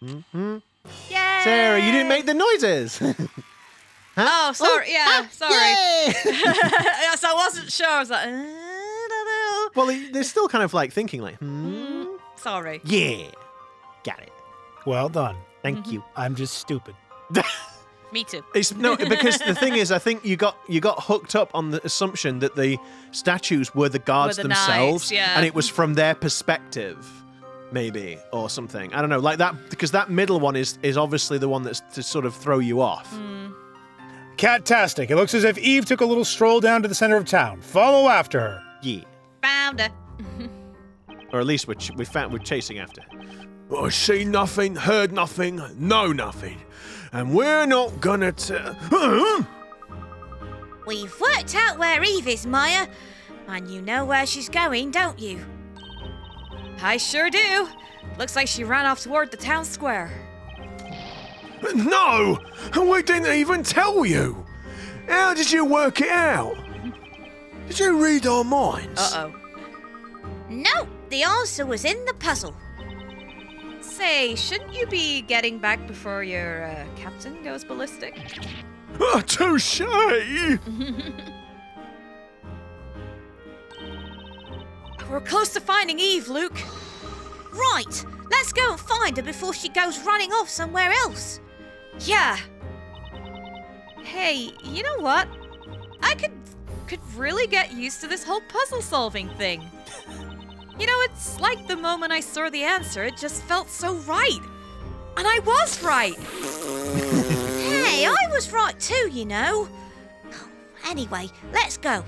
it. Mm-hmm. Yay! Sarah, you didn't make the noises. Oh, sorry. Yeah, sorry. Yay! Yes, I wasn't sure. I was like, I don't know. Well, they're still kind of like thinking like, Sorry. yeah, got it. Well done. Thank you. I'm just stupid. Me too. No, because the thing is, I think you got hooked up on the assumption that the statues were the guards Were the themselves, knights, yeah. and it was from their perspective, maybe, or something. I don't know, like that, because that middle one is obviously the one that's to sort of throw you off. Cat-tastic. It looks as if Eve took a little stroll down to the center of town. Follow after her. Yeah, Found her. or at least we're chasing after her. I see nothing, heard nothing, know nothing. And we're not gonna We've worked out where Eve is, Maya. And you know where she's going, don't you? I sure do. Looks like she ran off toward the town square. No! We didn't even tell you! How did you work it out? Did you read our minds? Uh-oh. No, the answer was in the puzzle. Say, shouldn't you be getting back before your captain goes ballistic? Touche! We're close to finding Eve, Luke. Right, let's go and find her before she goes running off somewhere else. Yeah. Hey, you know what? I could really get used to this whole puzzle solving thing. You know, it's like the moment I saw the answer, it just felt so right. And I was right. Hey, I was right too, you know. Anyway, let's go.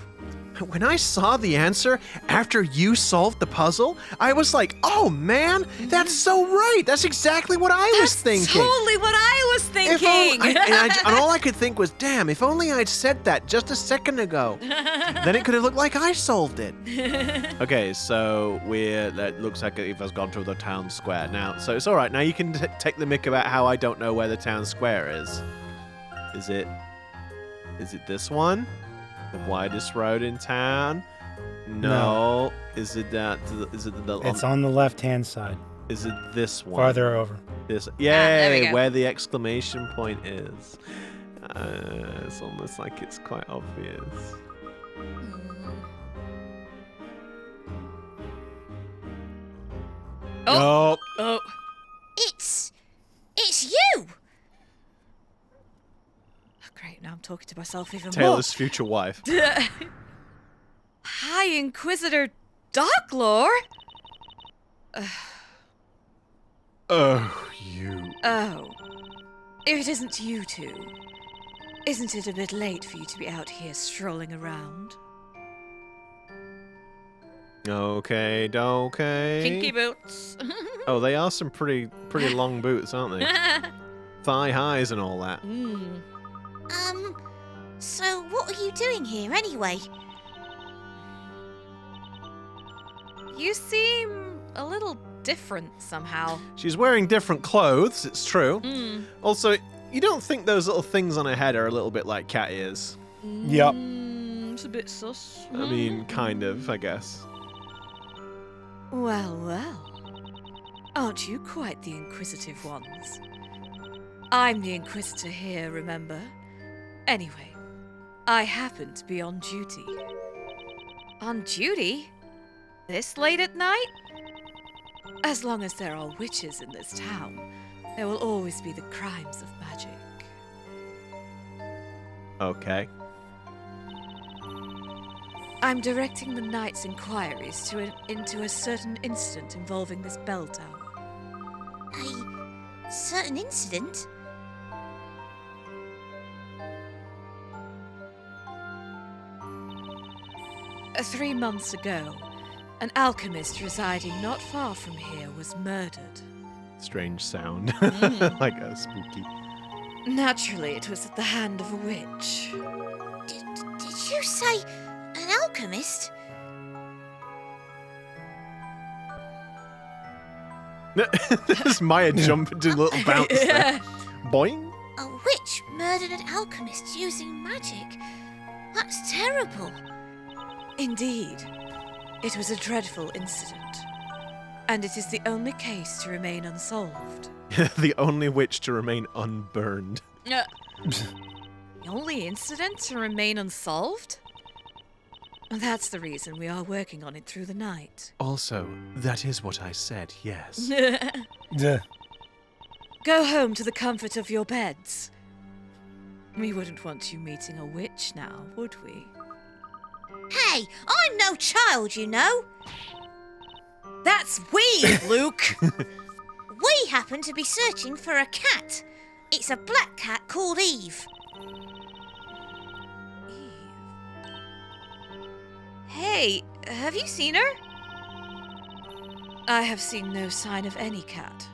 When I saw the answer after you solved the puzzle, I was like, oh man, that's so right. That's exactly what I was thinking. Totally what I was thinking. And all I could think was, damn, if only I'd said that just a second ago. Then it could have looked like I solved it. Okay, so that looks like Eva's gone to the town square now. So it's all right. Now you can take the mick about how I don't know where the town square is. Is it this one? The widest road in town? No. Is it that? Is it the? It's on the left-hand side. Is it this one? Farther over. This. there we Yay! go. Where the exclamation point is. It's almost like it's quite obvious. Oh. Oh. Oh. It's you. Great, now I'm talking to myself even more. Taylor's future wife. Hi, Inquisitor Darklore. Oh, you. Oh. If it isn't you two, isn't it a bit late for you to be out here strolling around? Okay. Kinky boots. Oh, they are some pretty long boots, aren't they? Thigh highs and all that. So what are you doing here anyway? You seem a little different somehow. She's wearing different clothes, it's true. Also, you don't think those little things on her head are a little bit like cat ears? Yep. It's a bit sus. I mean, kind of, I guess. Well. Aren't you quite the inquisitive ones? I'm the Inquisitor here, remember? Anyway, I happen to be on duty. On duty? This late at night? As long as there are witches in this town, there will always be the crimes of magic. Okay. I'm directing the Knight's inquiries into a certain incident involving this bell tower. A certain incident? 3 months ago, an alchemist residing not far from here was murdered. Strange sound. Like a spooky. Naturally, it was at the hand of a witch. Did you say an alchemist? This is Maya jumping to a little bounce there. Boing. A witch murdered an alchemist using magic? That's terrible. Indeed. It was a dreadful incident. And it is the only case to remain unsolved. The only witch to remain unburned. The only incident to remain unsolved? That's the reason we are working on it through the night. Also, that is what I said, yes. Duh. Go home to the comfort of your beds. We wouldn't want you meeting a witch now, would we? Hey, I'm no child, you know. That's weird, Luke! We happen to be searching for a cat. It's a black cat called Eve. Hey, have you seen her? I have seen no sign of any cat.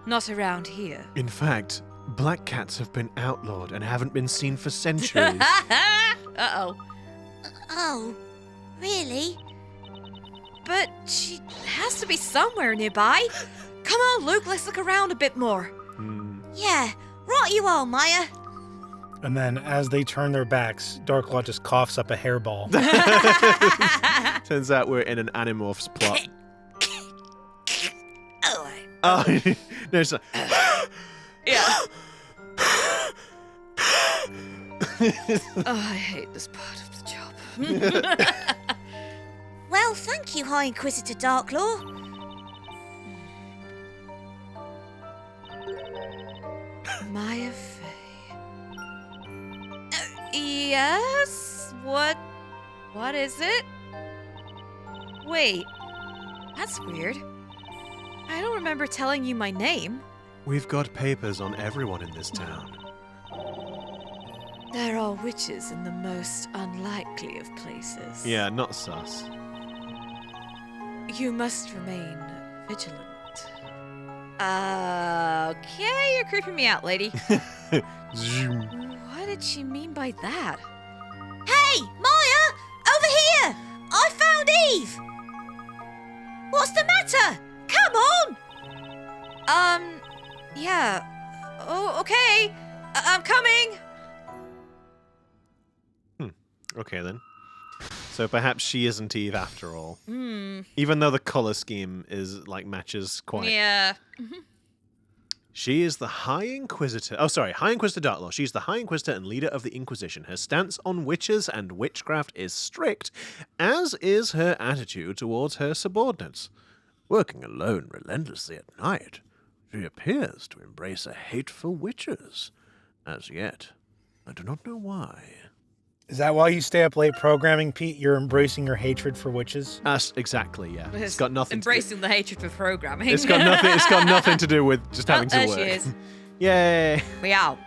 Not around here. In fact, black cats have been outlawed and haven't been seen for centuries. Uh-oh. Oh, really? But she has to be somewhere nearby. Come on, Luke, let's look around a bit more. Yeah, right you are, Maya. And then, as they turn their backs, Darklaw just coughs up a hairball. Turns out we're in an Animorphs plot. Oh, Oh, no, it's not. Yeah. Oh, I hate this part of the job. well, thank you, High Inquisitor Darklaw. Maya Fey. Yes? What is it? Wait, that's weird. I don't remember telling you my name. We've got papers on everyone in this town. There are witches in the most unlikely of places. Yeah, not sus. You must remain vigilant. Okay, you're creeping me out, lady. Zoom. What did she mean by that? Hey, Maya! Over here! I found Eve! What's the matter? Come on! Yeah. Oh, okay. I'm coming. Okay, then. So perhaps she isn't Eve after all. Hmm. Even though the color scheme is, like, matches quite. Yeah. She is the High Inquisitor. Oh, sorry, High Inquisitor Darklaw. She's the High Inquisitor and leader of the Inquisition. Her stance on witches and witchcraft is strict, as is her attitude towards her subordinates. Working alone relentlessly at night, she appears to embrace a hate for witches. As yet, I do not know why. Is that why you stay up late programming, Pete? You're embracing your hatred for witches? Exactly, yeah. It's got nothing. Embracing the hatred for programming. It's got nothing. It's got nothing to do with just having to there work. she is. Yay! We out.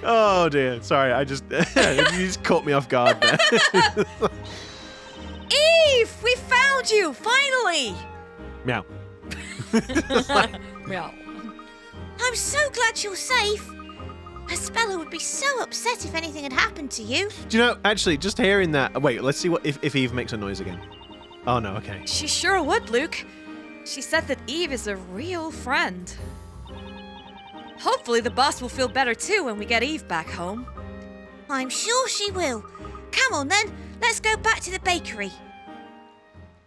Oh dear. Sorry, I just you just caught me off guard there. Eve, we found you finally. Meow. Meow. I'm so glad you're safe. Espella would be so upset if anything had happened to you. Do you know? Actually, just hearing that. Wait, let's see what if Eve makes a noise again. Oh no. Okay. She sure would, Luke. She said that Eve is a real friend. Hopefully the boss will feel better too when we get Eve back home. I'm sure she will. Come on then, let's go back to the bakery.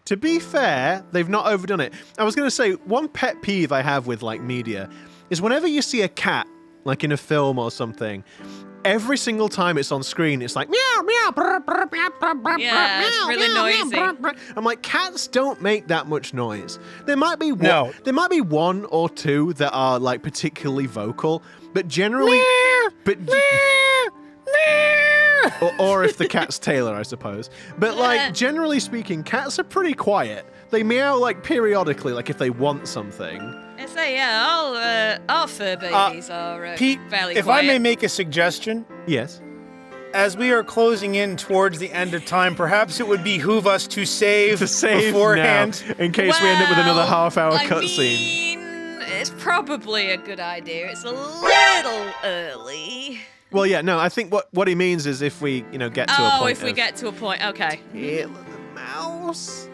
To be fair, they've not overdone it. I was going to say, one pet peeve I have with, like, media is whenever you see a cat, like in a film or something, every single time it's on screen, it's like, meow, meow, brr, brr, brr, brr, brr, Yeah, brr, it's meow, really meow, noisy. meow, brr, brr. I'm like, cats don't make that much noise. There might be No. There might be one or two that are, like, particularly vocal, but generally... Or if the cat's Taylor, I suppose. But, like, generally speaking, cats are pretty quiet. They meow, like, periodically, like if they want something. I say, yeah, all fur babies are Pete, fairly if quiet. I may make a suggestion, Yes. as we are closing in towards the end of time, perhaps it would behoove us to save beforehand. now, in case we end up with another Well, half-hour I cutscene. mean, it's probably a good idea. It's a little early. Well, yeah, no, I think what he means is if we, get to a point. Oh, if we get to a point, okay. Kill the mouse.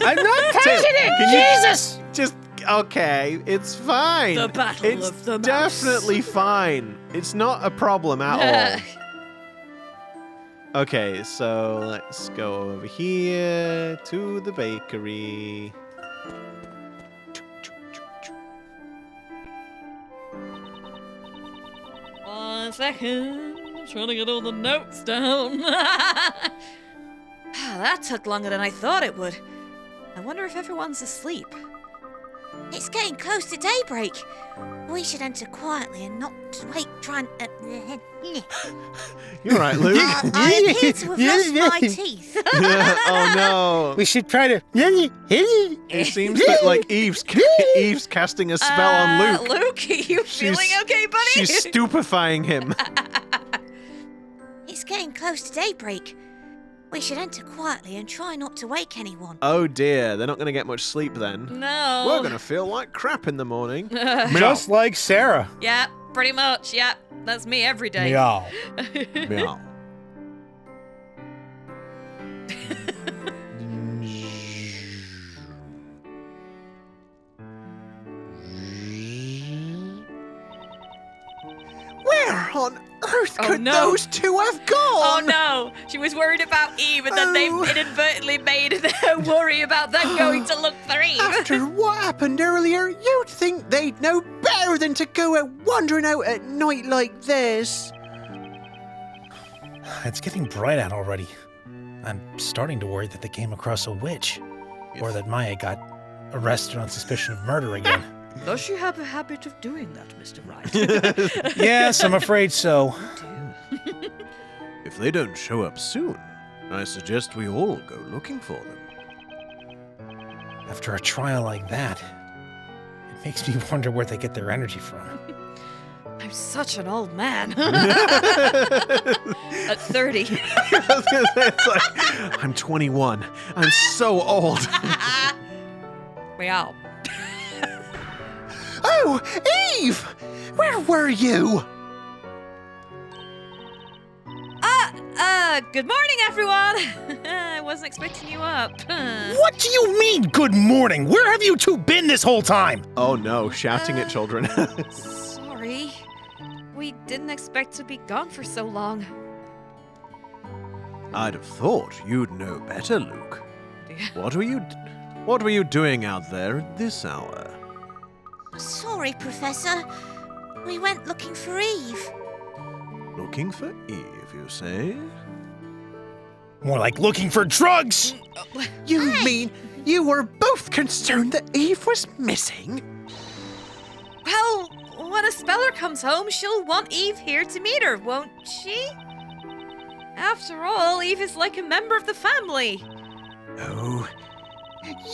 I'm not touching it! Can you Jesus! Just okay, it's fine. The battle it's of the mouse. definitely fine. It's not a problem at all. Okay, so let's go over here to the bakery. 1 second. I'm trying to get all the notes down. That took longer than I thought it would. I wonder if everyone's asleep. It's getting close to daybreak. We should enter quietly and not wait trying You're right, Luke. I appear to have lost my teeth. Oh no. We should try to. It seems like Eve's casting a spell on Luke. Luke, are you feeling okay, buddy? She's stupefying him. It's getting close to daybreak. We should enter quietly and try not to wake anyone. Oh dear, they're not going to get much sleep then. No. We're going to feel like crap in the morning. Just like Sarah. Yeah, pretty much. Yeah, that's me every day. Meow. Meow. Where on earth Oh, could no. those two have Oh gone? no, she was worried about Eve, and then Oh. they've inadvertently made her worry about them going to look for Eve. After what happened earlier, you'd think they'd know better than to go out wandering out at night like this. It's getting bright out already. I'm starting to worry that they came across a witch. Or that Maya got arrested on suspicion of murder again. Does she have a habit of doing that, Mr. Wright? Yes, I'm afraid so. If they don't show up soon, I suggest we all go looking for them. After a trial like that, it makes me wonder where they get their energy from. I'm such an old man. At 30. It's like, I'm 21. I'm so old. Meow. Oh, Eve! Where were you? Good morning, everyone. I wasn't expecting you up. What do you mean, good morning? Where have you two been this whole time? Oh no, shouting at children. Sorry. We didn't expect to be gone for so long. I'd have thought you'd know better, Luke. What were you doing out there at this hour? Sorry, Professor. We went looking for Eve. Looking for Eve, you say? More like looking for drugs! You mean you were both concerned that Eve was missing? Well, when a speller comes home, she'll want Eve here to meet her, won't she? After all, Eve is like a member of the family. Oh,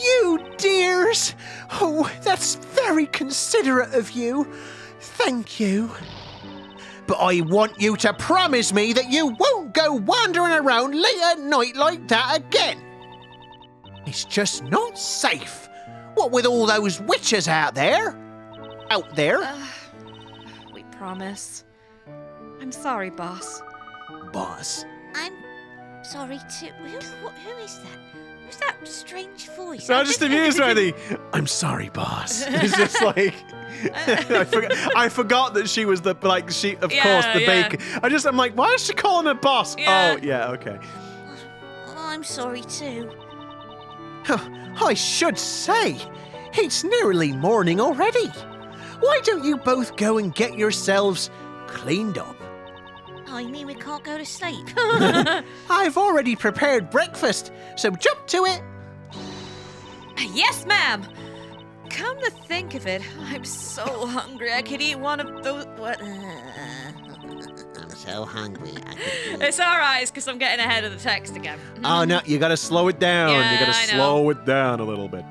you dears! Oh, that's very considerate of you. Thank you. But I want you to promise me that you won't go wandering around late at night like that again. It's just not safe. What with all those witches out there? We promise. I'm sorry, boss. Boss. I'm sorry too. Who is that? Who's that strange voice? So I'm just amused by the I'm sorry, boss. It's just like I forgot that she was the course the yeah. baker. I'm like, why is she calling her boss? Yeah. Oh yeah, okay. Oh, I'm sorry too. I should say, it's nearly morning already. Why don't you both go and get yourselves cleaned up? Oh, you mean we can't go to sleep? I've already prepared breakfast, so jump to it. Yes, ma'am. Come to think of it, I'm so hungry I could eat one of those. What? I'm so hungry. It's alright, it's because I'm getting ahead of the text again. Oh no, you gotta slow it down. Yeah, you gotta I know. slow it down a little bit.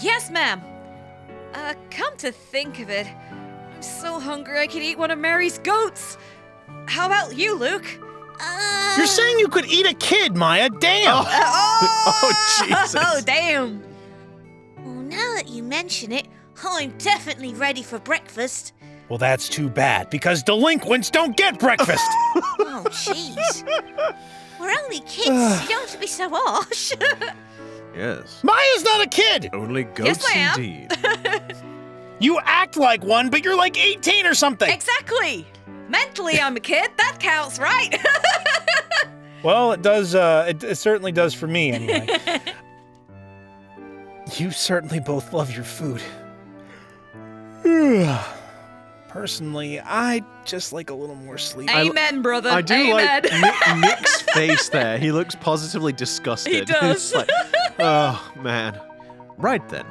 Yes, ma'am. Come to think of it, I'm so hungry I could eat one of Mary's goats. How about you, Luke? You're saying you could eat a kid, Maya? Damn! Oh Jesus. Oh, damn. Well, now that you mention it, I'm definitely ready for breakfast. Well, that's too bad, because delinquents don't get breakfast! Oh, jeez. We're only kids. You don't have to be so harsh. Yes. Maya's not a kid! Only goats I am. indeed. You act like one, but you're like 18 or something! Exactly. Mentally, I'm a kid. That counts, right? Well, it does. It certainly does for me, anyway. You certainly both love your food. Personally, I just like a little more sleep. Amen, brother. I do Amen. like Nick's face there. He looks positively disgusted. He does. It's like, Oh, man. Right then.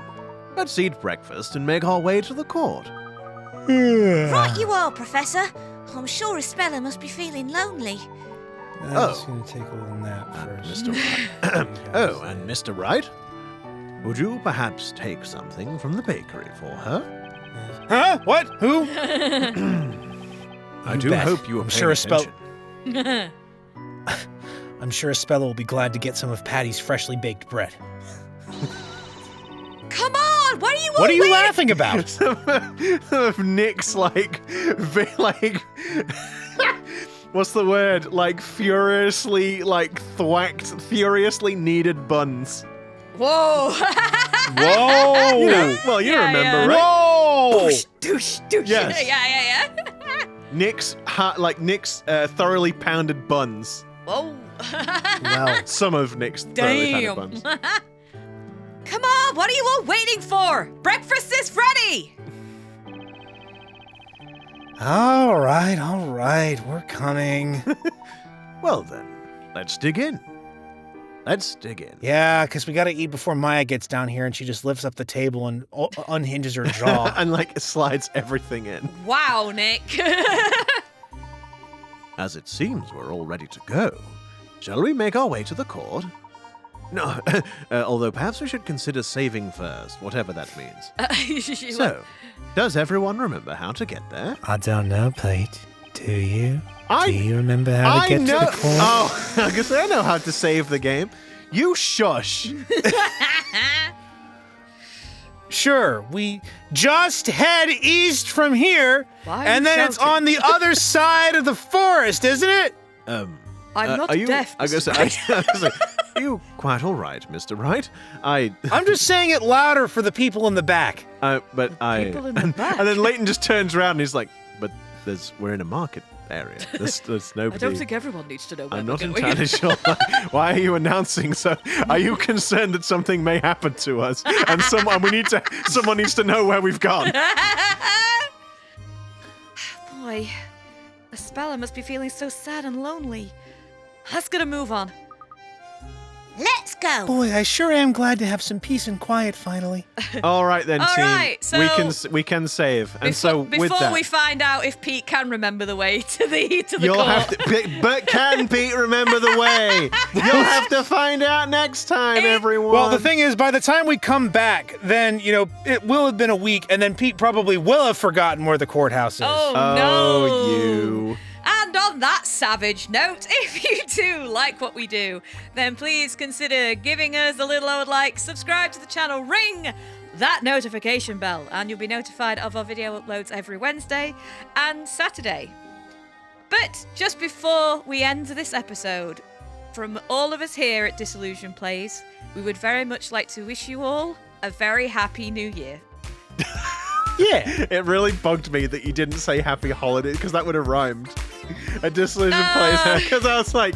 Let's eat breakfast and make our way to the court. Right you are, Professor. I'm sure Isabella must be feeling lonely. I'm just gonna take a little nap first. Mr. Wright. Oh, and Mr. Wright? Would you perhaps take something from the bakery for her? Huh? What? Who? I do bet. hope you are I'm paying sure attention. I'm sure Espella will be glad to get some of Patty's freshly baked bread. Come on! What are you What are you laughing about? Some of Nick's, what's the word? Like, furiously kneaded buns. Whoa! Whoa! You know, well, you Yeah, remember, yeah. right? Whoa! Douche, douche. Yes. yeah. Nick's thoroughly pounded buns. Whoa! Well, Some of Nick's thoroughly pounded buns. Come on! What are you all waiting for? Breakfast is ready! all right, we're coming. Well then, let's dig in. Yeah, because we got to eat before Maya gets down here, and she just lifts up the table and unhinges her jaw. And slides everything in. Wow, Nick. As it seems we're all ready to go. Shall we make our way to the court? No, although perhaps we should consider saving first, whatever that means. So, does everyone remember how to get there? I don't know, Pete. Do you? I- Do you remember how to get to the court? Oh, I guess I know how to save the game. You shush. Sure, we just head east from here, Why are and you then it's shouting? on the other side of the forest, isn't it? I'm not are you, deaf. I guess, are you quite all right, Mr. Wright? I'm just saying it louder for the people in the back. But I. people in the back. And then Layton just turns around and he's like, "But we're in a market area. There's nobody." I don't think everyone needs to know where I'm we're not going. entirely sure. Why are you announcing? So, are you concerned that something may happen to us, and someone needs to know where we've gone? Boy, Isabella must be feeling so sad and lonely. Let's get a move on. Let's go. Boy, I sure am glad to have some peace and quiet finally. All right then, All team. right, so we can save, and so with before that, we find out if Pete can remember the way to the you'll court. have to. But can Pete remember the way? You'll have to find out next time, everyone. Well, the thing is, by the time we come back, then, it will have been a week, and then Pete probably will have forgotten where the courthouse is. Oh no! you. And on that savage note, if you do like what we do, then please consider giving us a little old like, subscribe to the channel, ring that notification bell, and you'll be notified of our video uploads every Wednesday and Saturday. But just before we end this episode, from all of us here at Disillusion Plays, we would very much like to wish you all a very happy new year. Yeah. It really bugged me that you didn't say happy holiday, because that would have rhymed. A Disillusion Plays, because I was like,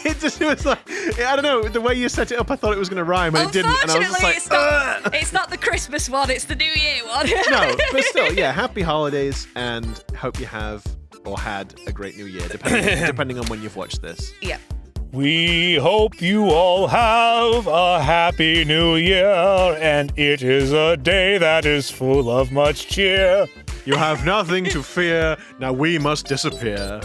it was like, I don't know, the way you set it up, I thought it was going to rhyme, and it didn't, and I was just like, it's not the Christmas one, it's the New Year one. No, but still, yeah, happy holidays, and hope you have or had a great new year, depending on when you've watched this. Yeah. We hope you all have a happy new year, and it is a day that is full of much cheer. You have nothing to fear, now we must disappear.